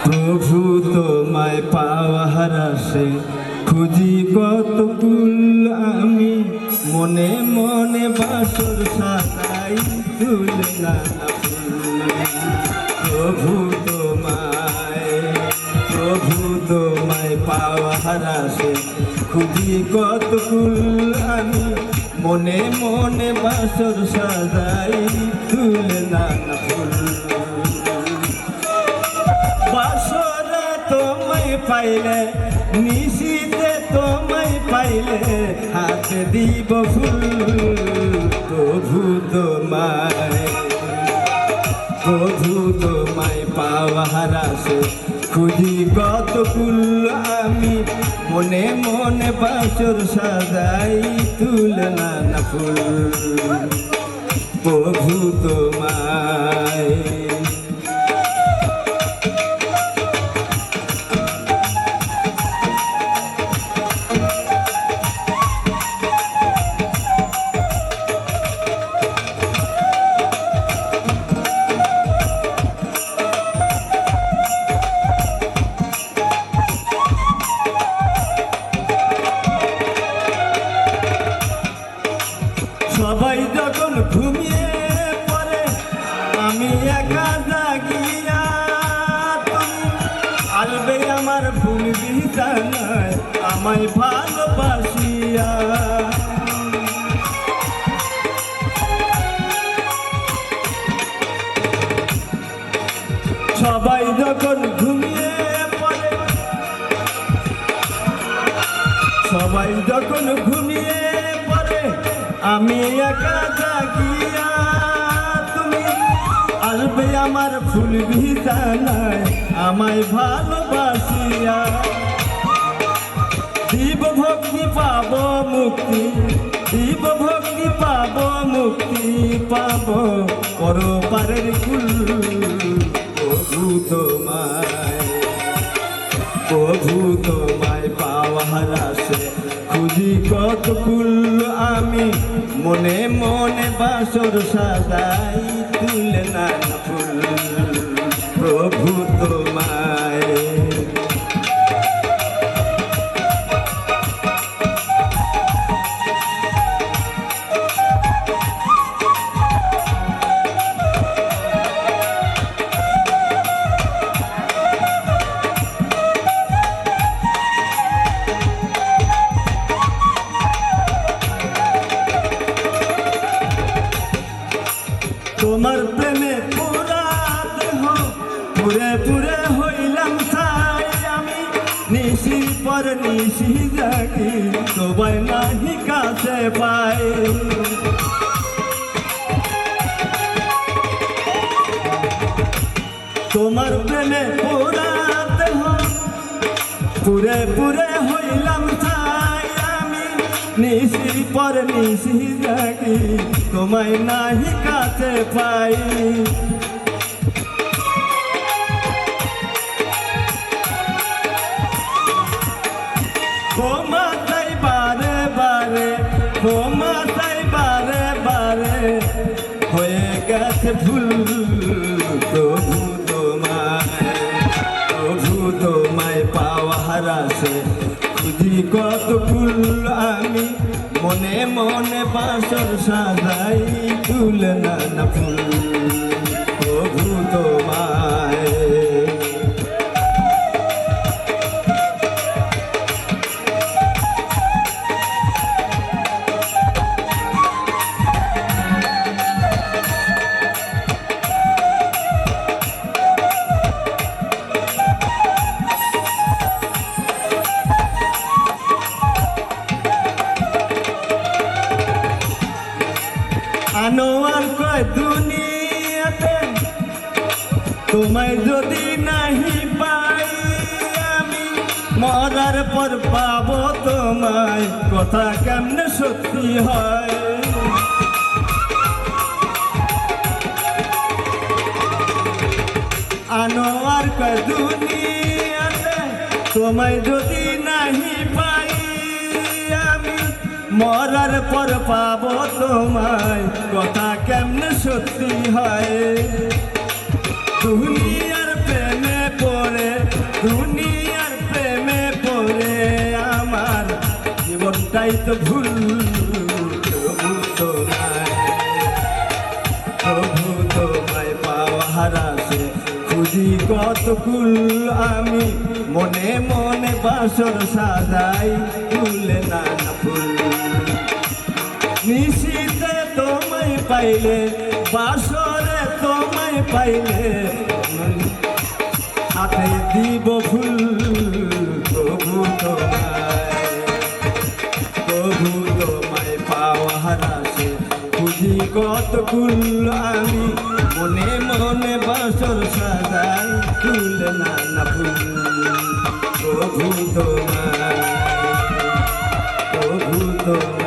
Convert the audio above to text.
প্রভু তোমায় পাওয়ার আশে খুঁজি কতকুল আমি, মনে মনে বাসর সাজাই তুলে নানা ফুল। প্রভু তোমায় পাওয়ার আশে খুঁজি কতকুল আমি, মনে মনে বাসর সাজাই তুলে নানা ফুল। বাসরে তোমায় পাইলে, নিশিতে তোমায় পাইলে, হাতে দিব ফুল। প্রভু তোমায় পাওয়ার আশে খুঁজি কতকুল আমি, মনে মনে বাসর সাজাই তুলে নানা ফুল। প্রভু তোমায় সবাই যখন ঘুমিয়ে পড়ে আমি একা জাগিয়া, তুমি আসবে আমার ভুল বিছানায় আমায় ভালোবাসিয়া। সবাই যখন ঘুমিয়ে পড়ে, সবাই যখন ঘুমিয়ে পড়ে আমি একা জাগিয়া, তুমি আসবে আমার ফুল বিছানায় আমায় ভালোবাসিয়া। দিব ভক্তি পাব মুক্তি, দিব ভক্তি পাব মুক্তি পাব পরপারের কুল। প্রভু তোমায় পাওয়ার আশে খুঁজি কতকুল আমি, মনে মনে বাসর সাজাই তুলে নানা ফুল। প্রভু তোমায় তোমার প্রেমে পুরে পুরে হইলাম ছাই আমি, নিশির পর নিশি জাগি তোমায় নাহি কাছে পাই। তোমার প্রেমে পুরে পুরে হইলাম ছাই আমি, নিশির পর নিশি জাগি তোমায় নাহি কাছে পাই। ক্ষমাতাই বারে বারে, ক্ষমাতাই বারে বারে হয়ে গেছে ভুল। প্রভু তোমায় পাওয়ার আশে খুঁজি কতকুল আমি, মনে মনে বাসর সাজাই তুলে নানা ফুল। প্রভু তোমায় আনোয়ার কয় দুনিয়াতে তোমায় যদি নাহি পাই আমি, মরার পর পাবো তোমায় কথা কেমনে সত্যি হয়। আনোয়ার কয় দুনিয়াতে তোমায় যদি নাহি পাই আমি, মরার পর পাবো তোমায় কথা কেমনে সত্যি হয়। দুনিয়ার প্রেমে পড়ে দুনিয়ার প্রেমে পড়ে আমার জীবনটাই তো ভুল। প্রভু তোমায়, প্রভু তোমায় পাওয়ার আশে খুঁজি কত কুল। আমি মনে মনে বাসর সাজাই ফুলে নানা ফুল। নিশীতে তোমায় পাইলে, বাসরে তোমায় পাইলে, হাতে দিব ফুল। প্রভু তোমায়, প্রভু তোমায় পাওয়ার আশে খুঁজি কত কুল। আমি মনে মনে বাসর সাজাই ফুল নানা ফুল। প্রভু তোমায়, প্রভু তোমায়।